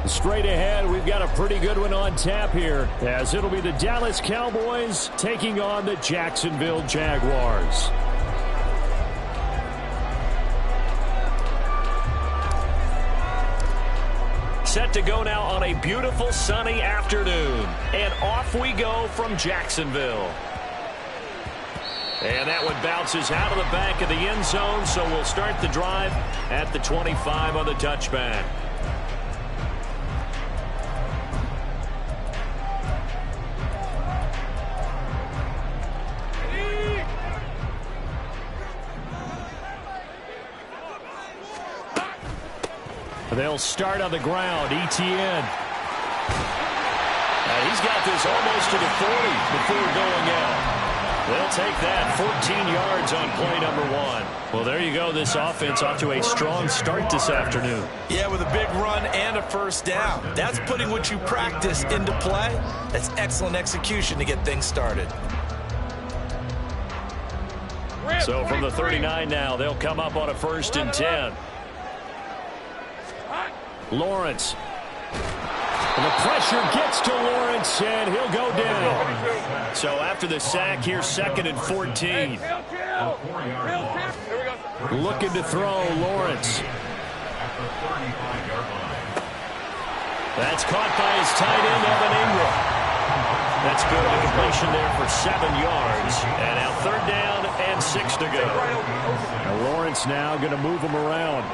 Straight ahead, we've got a pretty good one on tap here, as it'll be the Dallas Cowboys taking on the Jacksonville Jaguars. Set to go now on a beautiful sunny afternoon. And off we go from Jacksonville. And that one bounces out of the back of the end zone, so we'll start the drive at the 25 on the touchback. They'll start on the ground. ETN. He's got this almost to the 40 before going out. They'll take that 14 yards on play number 1. Well, there you go. This offense off to a strong start this afternoon. Yeah, with a big run and a first down. That's putting what you practice into play. That's excellent execution to get things started. So from the 39 now, they'll come up on a 1st and 10. Lawrence. And the pressure gets to Lawrence, and he'll go down. So after the sack, here's 2nd and 14. Looking to throw, Lawrence. That's caught by his tight end, Evan Ingram. That's good. A completion there for 7 yards. And now 3rd down and 6 to go. Now Lawrence now going to move him around.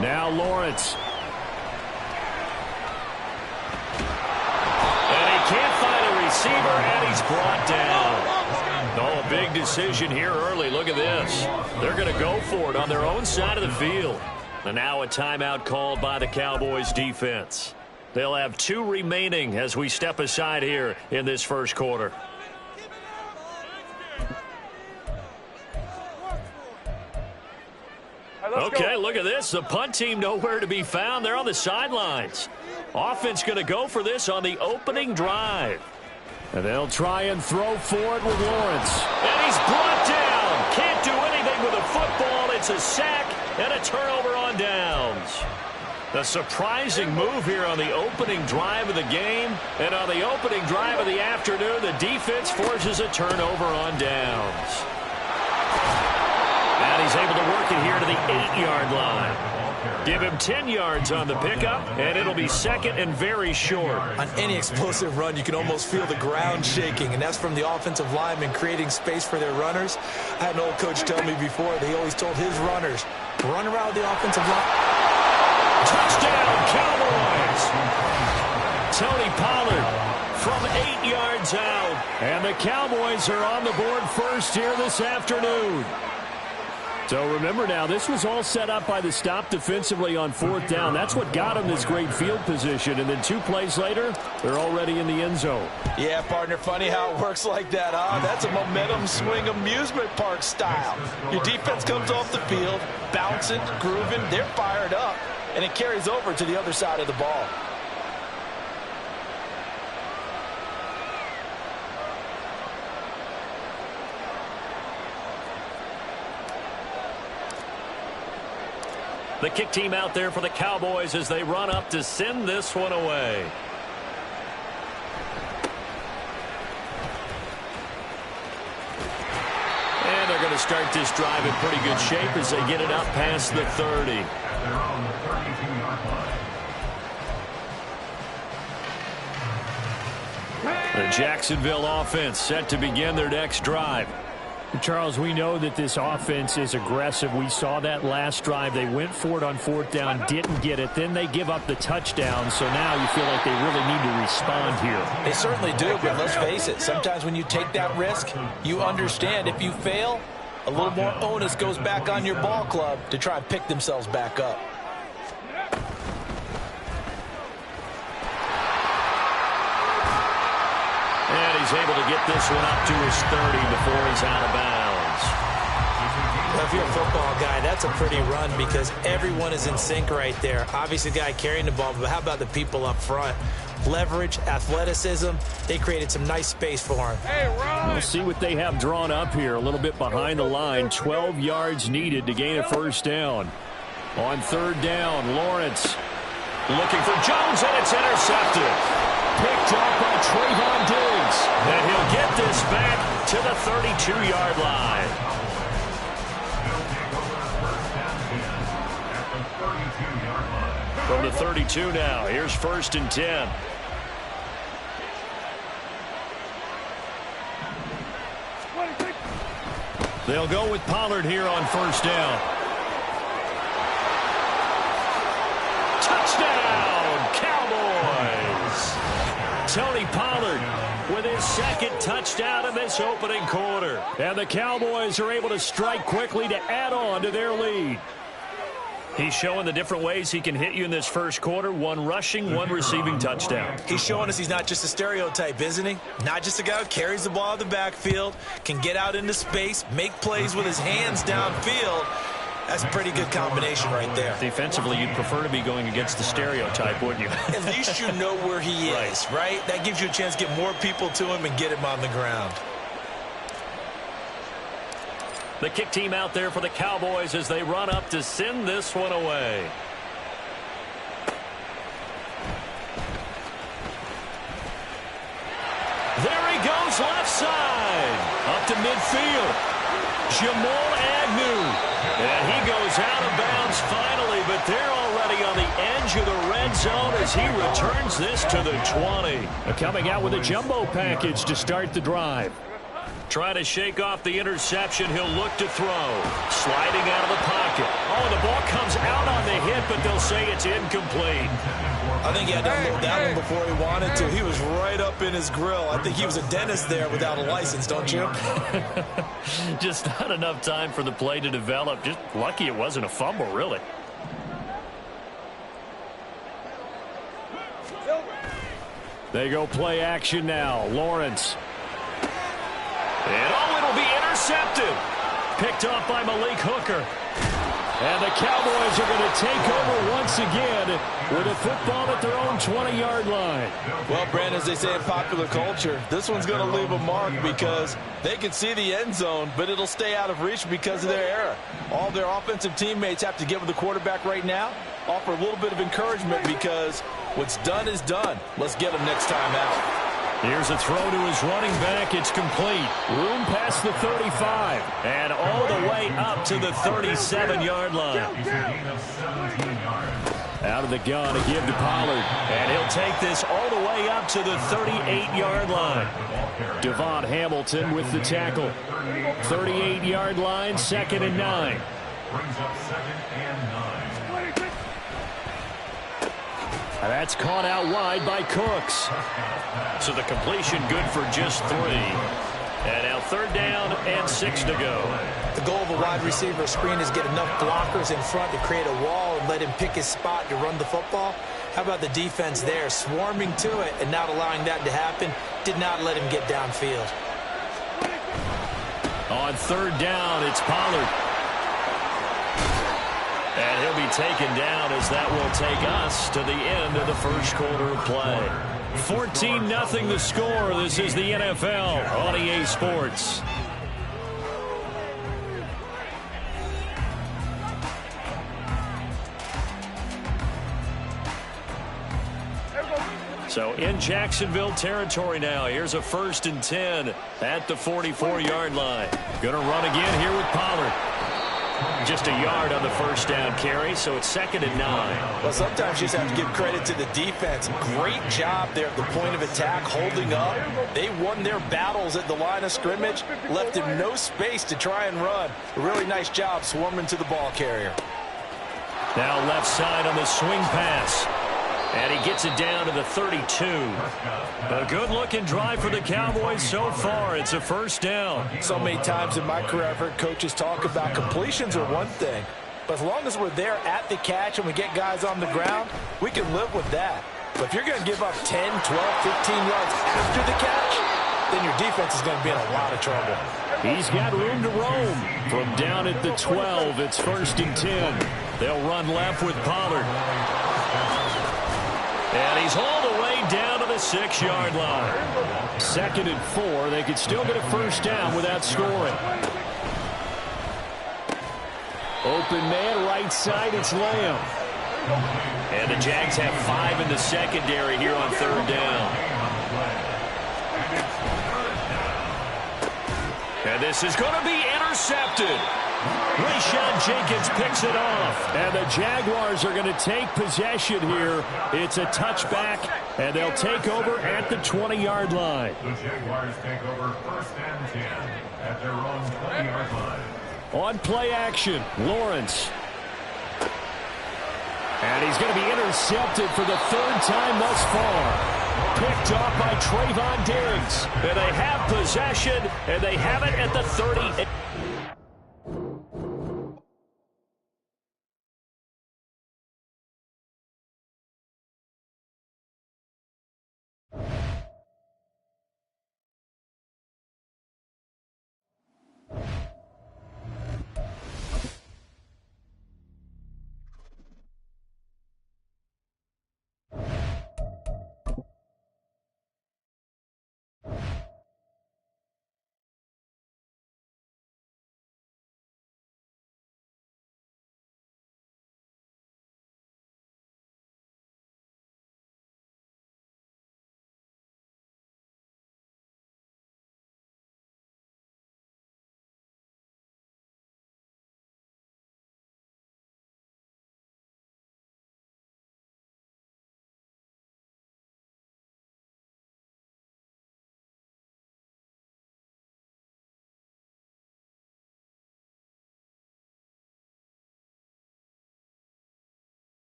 Now Lawrence. And he can't find a receiver, and he's brought down. Oh, a big decision here early. Look at this. They're going to go for it on their own side of the field. And now a timeout called by the Cowboys defense. They'll have 2 remaining as we step aside here in this first quarter. Okay, look at this. The punt team nowhere to be found. They're on the sidelines. Offense going to go for this on the opening drive. And they'll try and throw for it with Lawrence. And he's brought down. Can't do anything with a football. It's a sack and a turnover on downs. A surprising move here on the opening drive of the game. And on the opening drive of the afternoon, the defense forces a turnover on downs. And he's able to work it here to the 8-yard line. Give him 10 yards on the pickup, and it'll be 2nd and very short. On any explosive run, you can almost feel the ground shaking, and that's from the offensive linemen creating space for their runners. I had an old coach tell me before, they always told his runners, run around the offensive line. Touchdown, Cowboys! Tony Pollard from 8 yards out. And the Cowboys are on the board first here this afternoon. So remember now, this was all set up by the stop defensively on 4th down. That's what got them this great field position. And then 2 plays later, they're already in the end zone. Yeah, partner, funny how it works like that, huh? That's a momentum swing amusement park style. Your defense comes off the field, bouncing, grooving, they're fired up, and it carries over to the other side of the ball. The kick team out there for the Cowboys as they run up to send this one away. And they're going to start this drive in pretty good shape as they get it up past the 30. The Jacksonville offense set to begin their next drive. Charles, we know that this offense is aggressive. We saw that last drive. They went for it on 4th down, didn't get it. Then they give up the touchdown. So now you feel like they really need to respond here. They certainly do, but let's face it. Sometimes when you take that risk, you understand if you fail, a little more onus goes back on your ball club to try and pick themselves back up. And he's able to get this one up to his 30 before he's out of bounds. Well, if you're a football guy, that's a pretty run because everyone is in sync right there. Obviously, the guy carrying the ball, but how about the people up front? Leverage, athleticism, they created some nice space for him. We'll see what they have drawn up here. A little bit behind the line. 12 yards needed to gain a 1st down. On third down, Lawrence looking for Jones, and it's intercepted. Picked up by Trayvon Diggs. And he'll get this back to the 32-yard line. From the 32 now, here's 1st and 10. They'll go with Pollard here on 1st down. Touchdown, Cowboys! Tony Pollard with his 2nd touchdown in this opening quarter. And the Cowboys are able to strike quickly to add on to their lead. He's showing the different ways he can hit you in this first quarter. 1 rushing, 1 receiving touchdown. He's showing us he's not just a stereotype, isn't he? Not just a guy who carries the ball in the backfield, can get out into space, make plays with his hands downfield. That's a pretty good combination right there. Defensively, you'd prefer to be going against the stereotype, wouldn't you? At least you know where he is, right? That gives you a chance to get more people to him and get him on the ground. The kick team out there for the Cowboys as they run up to send this one away. There he goes, left side. Up to midfield. Jamal Agnew. And he goes out of bounds finally, but they're already on the edge of the red zone as he returns this to the 20. Coming out with a jumbo package to start the drive. Trying to shake off the interception. He'll look to throw. Sliding out of the pocket. Oh, the ball comes out on the hit, but they'll say it's incomplete. I think he had to unload that one before he wanted to. He was right up in his grill. I think he was a dentist there without a license, don't you? Just not enough time for the play to develop. Just lucky it wasn't a fumble, really. They go play action now. Lawrence. And it'll be intercepted. Picked off by Malik Hooker. And the Cowboys are going to take over once again with a football at their own 20-yard line. Well, Brandon, as they say in popular culture, this one's going to leave a mark because they can see the end zone, but it'll stay out of reach because of their error. All their offensive teammates have to get with the quarterback right now, offer a little bit of encouragement because what's done is done. Let's get them next time out. Here's a throw to his running back. It's complete. Room past the 35. And all the way up to the 37-yard line. Out of the gun to give to Pollard. And he'll take this all the way up to the 38-yard line. Devon Hamilton with the tackle. 38-yard line, 2nd and 9. And that's caught out wide by Cooks. So the completion good for just 3. And now 3rd down and 6 to go. The goal of a wide receiver screen is get enough blockers in front to create a wall and let him pick his spot to run the football. How about the defense there, swarming to it and not allowing that to happen? Did not let him get downfield. On 3rd down, it's Pollard. And he'll be taken down as that will take us to the end of the first quarter of play. 14-0 the score. This is the NFL on EA Sports. So in Jacksonville territory now. Here's a 1st and 10 at the 44-yard line. Going to run again here with Pollard. Just a yard on the 1st down carry, so it's 2nd and 9. Well, sometimes you just have to give credit to the defense. Great job there at the point of attack, holding up. They won their battles at the line of scrimmage, left him no space to try and run. A really nice job swarming to the ball carrier. Now left side on the swing pass. And he gets it down to the 32. A good-looking drive for the Cowboys so far. It's a 1st down. So many times in my career, I've heard coaches talk about completions are one thing. But as long as we're there at the catch and we get guys on the ground, we can live with that. But if you're going to give up 10, 12, 15 yards after the catch, then your defense is going to be in a lot of trouble. He's got room to roam. From down at the 12, it's 1st and 10. They'll run left with Pollard. And he's all the way down to the 6-yard line. 2nd and 4. They could still get a 1st down without scoring. Open man, right side, it's Lamb. And the Jags have 5 in the secondary here on 3rd down. And this is going to be intercepted. Rayshon Jenkins picks it off. And the Jaguars are going to take possession here. It's a touchback, and they'll take over at the 20-yard line. The Jaguars take over 1st and 10 at their own 20-yard line. On play action, Lawrence. And he's going to be intercepted for the 3rd time thus far. Picked off by Trayvon Diggs. And they have possession, and they have it at the 30.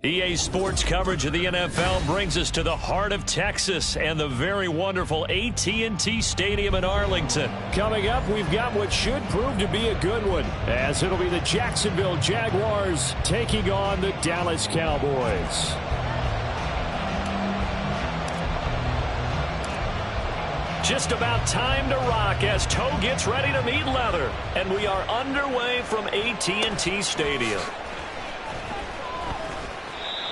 EA Sports coverage of the NFL brings us to the heart of Texas and the very wonderful AT&T Stadium in Arlington. Coming up, we've got what should prove to be a good one, as it'll be the Jacksonville Jaguars taking on the Dallas Cowboys. Just about time to rock as toe gets ready to meet leather. And we are underway from AT&T Stadium.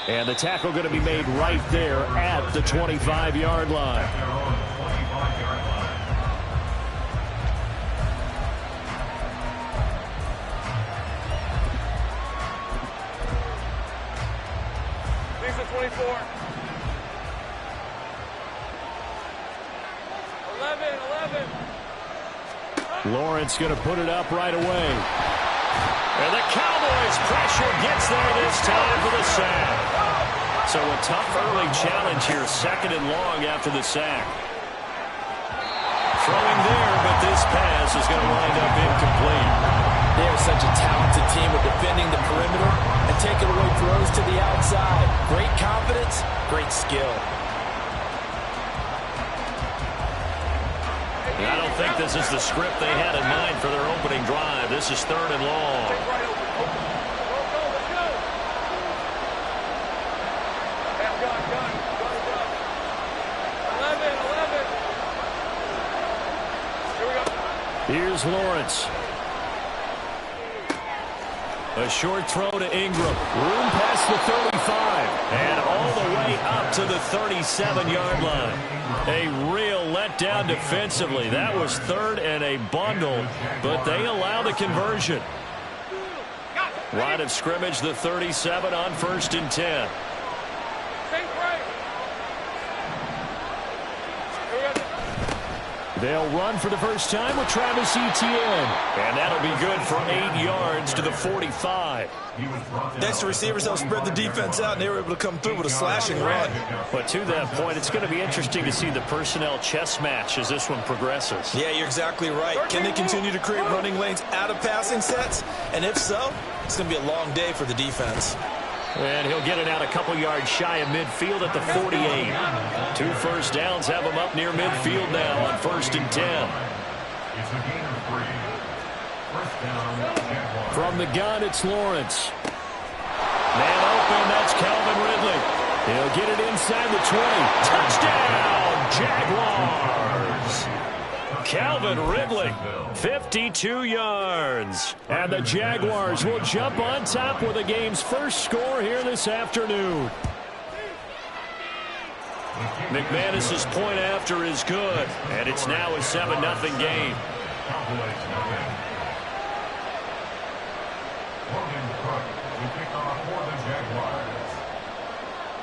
And the tackle going to be made right there at the 25-yard line. These are 24. 11. Lawrence going to put it up right away. And the Cowboys' pressure gets there this time for the sack. So a tough early challenge here, 2nd and long after the sack. Throwing there, but this pass is going to wind up incomplete. They are such a talented team with defending the perimeter and taking away throws to the outside. Great confidence, great skill. I don't think this is the script they had in mind for their opening drive. This is 3rd and long. Here's Lawrence. A short throw to Ingram. Room past the 35. And all the way up to the 37-yard line. A real letdown defensively. That was third and a bundle, but they allow the conversion. Line of scrimmage, the 37 on 1st and 10. They'll run for the first time with Travis Etienne. And that'll be good for 8 yards to the 45. Next to receivers help spread the defense out, and they were able to come through with a slashing run. But to that point, it's going to be interesting to see the personnel chess match as this one progresses. Yeah, you're exactly right. Can they continue to create running lanes out of passing sets? And if so, it's going to be a long day for the defense. And he'll get it out a couple yards shy of midfield at the 48. 2 first downs have him up near midfield now on 1st and 10. It's a gain of 3. First down, Jaguars. From the gun, it's Lawrence. Man open, that's Calvin Ridley. He'll get it inside the 20. Touchdown, Jaguars! Calvin Ridley, 52 yards. And the Jaguars will jump on top with the game's first score here this afternoon. McManus's point after is good, and it's now a 7-0 game.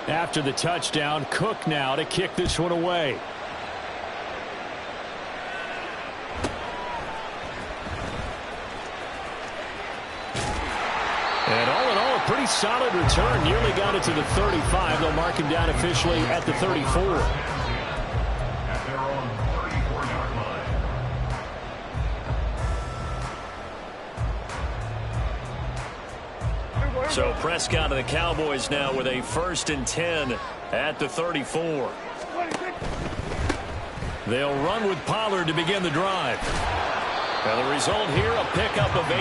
After the touchdown, Cook now to kick this one away. And all in all, a pretty solid return. Nearly got it to the 35. They'll mark him down officially at the 34. At their own 34-yard line. So Prescott and the Cowboys now with a 1st and 10 at the 34. They'll run with Pollard to begin the drive. Now the result here, a pickup of 8.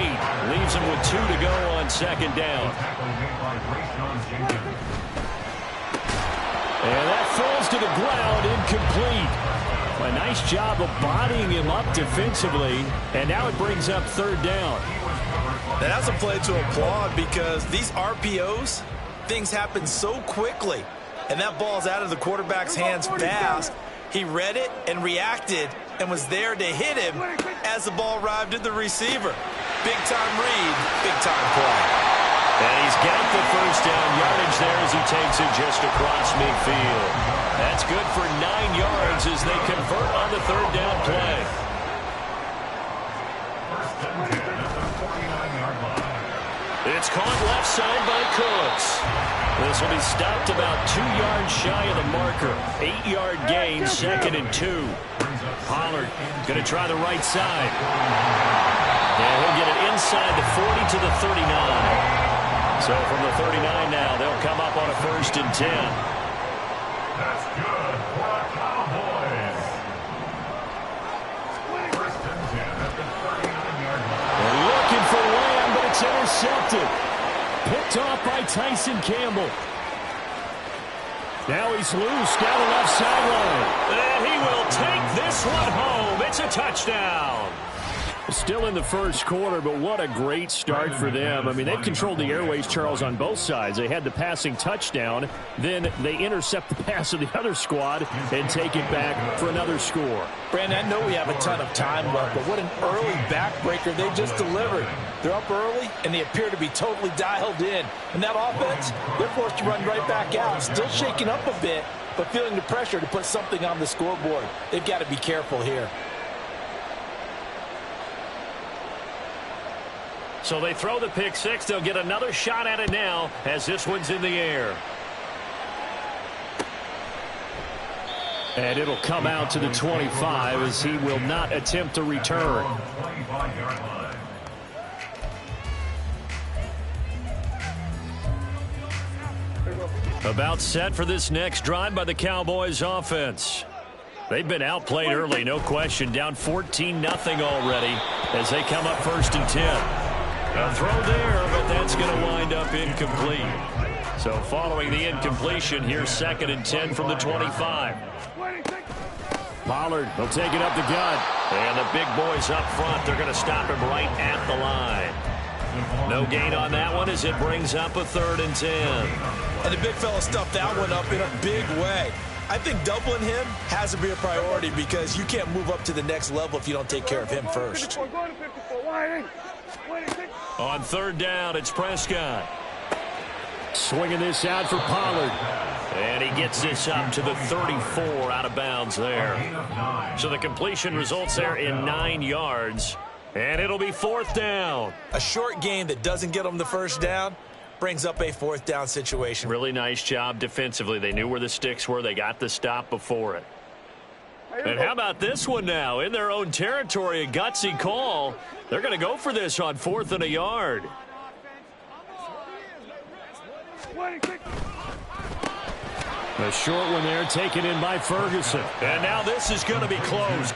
Leaves him with 2 to go on 2nd down. And that falls to the ground, incomplete. A nice job of bodying him up defensively. And now it brings up 3rd down. And that's a play to applaud because these RPOs, things happen so quickly. And that ball's out of the quarterback's hands fast. He read it and reacted and was there to hit him as the ball arrived at the receiver. Big-time read, big-time play. And he's got the first down yardage there as he takes it just across midfield. That's good for 9 yards as they convert on the 3rd down play. First and 10 at the 49-yard line. It's caught left side by Cooks. This will be stopped about 2 yards shy of the marker. 8-yard gain, 2nd and 2. Pollard going to try the right side. And he'll get it inside the 40 to the 39. So from the 39 now, they'll come up on a 1st and 10. That's good for the Cowboys. First and 10 at the 39-yard line. They're looking for Lamb, but it's intercepted. Picked off by Tyson Campbell. Now he's loose down the left sideline. And he will take this one home. It's a touchdown. Still in the first quarter, but what a great start for them. I mean, they've controlled the airways, Charles, on both sides. They had the passing touchdown. Then they intercept the pass of the other squad and take it back for another score. Brandon, I know we have a ton of time left, but what an early backbreaker they just delivered. They're up early, and they appear to be totally dialed in. And that offense, they're forced to run right back out, still shaking up a bit, but feeling the pressure to put something on the scoreboard. They've got to be careful here. So they throw the pick six. They'll get another shot at it now as this one's in the air. And it'll come out to the 25 as he will not attempt to return. About set for this next drive by the Cowboys offense. They've been outplayed early, no question. Down 14-0 already as they come up 1st and 10. A throw there, but that's going to wind up incomplete. So following the incompletion, here's 2nd and 10 from the 25. Pollard will take it up the gut. And the big boys up front, they're going to stop him right at the line. No gain on that one as it brings up a 3rd and 10. And the big fella stuffed that one up in a big way. I think doubling him has to be a priority because you can't move up to the next level if you don't take care of him first. On 3rd down, it's Prescott. Swinging this out for Pollard. And he gets this up to the 34 out of bounds there. So the completion results there in 9 yards. And it'll be 4th down. A short game that doesn't get them the 1st down brings up a 4th down situation. Really nice job defensively. They knew where the sticks were. They got the stop before it. And how about this one now? In their own territory, a gutsy call. They're going to go for this on 4th and a yard. A short one there taken in by Ferguson. And now this is going to be close.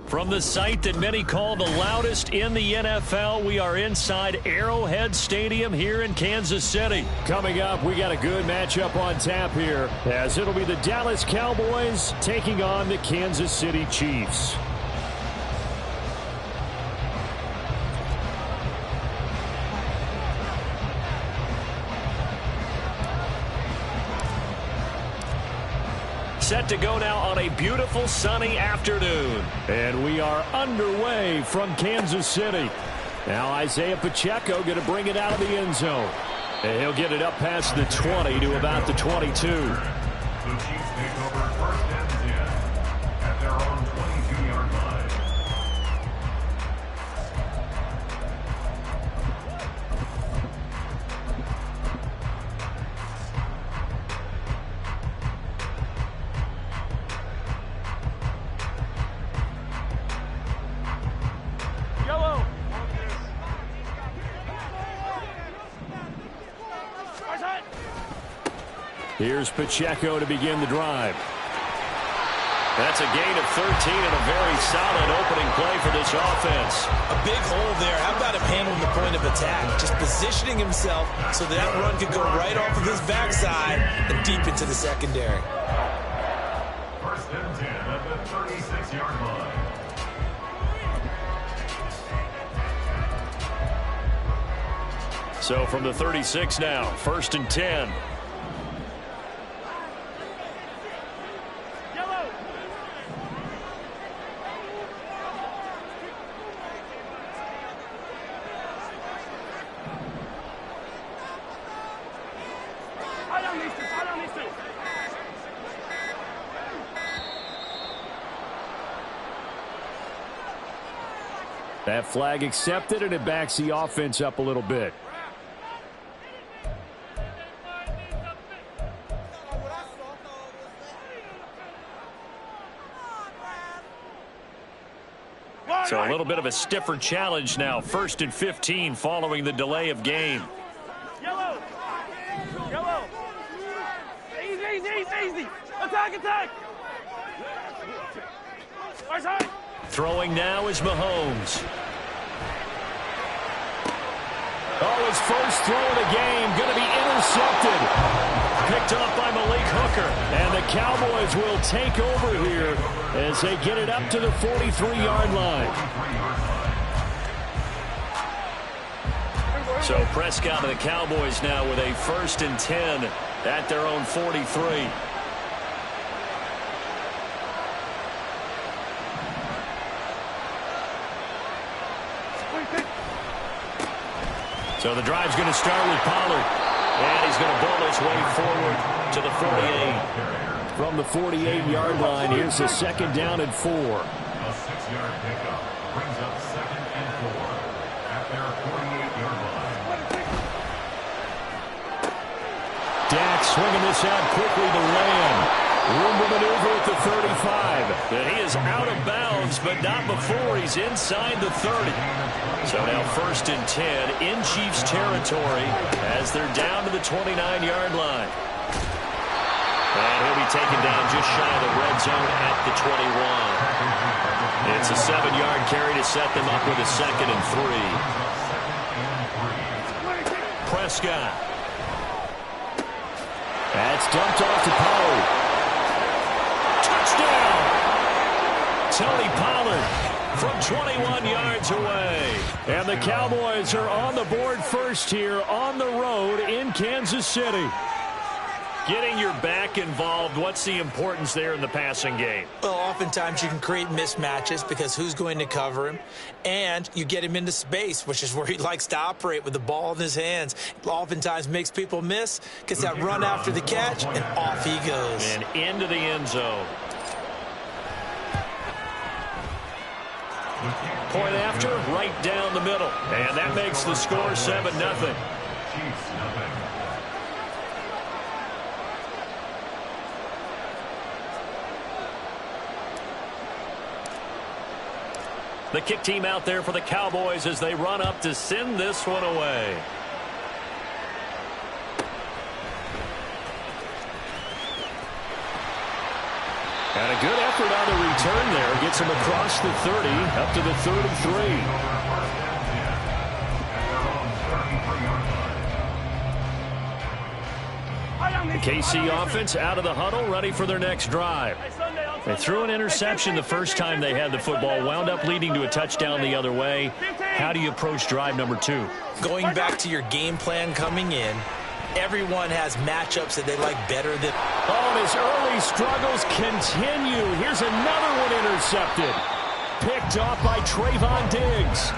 From the site that many call the loudest in the NFL, we are inside Arrowhead Stadium here in Kansas City. Coming up, we got a good matchup on tap here, as it'll be the Dallas Cowboys taking on the Kansas City Chiefs. Set to go now on a beautiful sunny afternoon. And we are underway from Kansas City. Now Isaiah Pacheco going to bring it out of the end zone. And he'll get it up past the 20 to about the 22. The Chiefs take over 1st and 10 at their own 22-yard line. Here's Pacheco to begin the drive. That's a gain of 13 and a very solid opening play for this offense. A big hole there. How about him handling the point of attack? Just positioning himself so that run could go right off of his backside and deep into the secondary. 1st and 10 at the 36-yard line. So from the 36 now, 1st and 10. That flag accepted, and it backs the offense up a little bit. So a little bit of a stiffer challenge now. 1st and 15 following the delay of game. Yellow. Yellow. Easy, easy, easy. Attack, attack. Throwing now is Mahomes. Oh, his first throw of the game going to be intercepted. Picked up by Malik Hooker. And the Cowboys will take over here as they get it up to the 43-yard line. So Prescott and the Cowboys now with a 1st and 10 at their own 43. So the drive's going to start with Pollard. And he's going to bowl his way forward to the 48. From the 48-yard line, here's the second down and 4. A 6-yard pickup brings up 2nd and 4 at their 48-yard line. Dak swinging this out quickly to Lamb. Room to maneuver at the 35. And he is out of bounds, but not before he's inside the 30. So now 1st and 10 in Chiefs territory as they're down to the 29-yard line. And he'll be taken down just shy of the red zone at the 21. It's a 7-yard carry to set them up with a 2nd and 3. Prescott. That's dumped off to Pollard. Touchdown! Tony Pollard from 21 yards away. And the Cowboys are on the board first here on the road in Kansas City. Getting your back involved, what's the importance there in the passing game? Well, oftentimes you can create mismatches because who's going to cover him? And you get him into space, which is where he likes to operate with the ball in his hands. Oftentimes makes people miss, gets that run after the catch, and off he goes. And into the end zone. Point after, right down the middle. And that makes the score 7-0. Chiefs nothing. The kick team out there for the Cowboys as they run up to send this one away. And a good effort on the return there. Gets him across the 30, up to the 33. The KC offense out of the huddle, ready for their next drive. They threw an interception the first time they had the football, wound up leading to a touchdown the other way. How do you approach drive number 2? Going back to your game plan coming in, everyone has matchups that they like better than. Oh, and his early struggles continue. Here's another one intercepted. Picked off by Trayvon Diggs.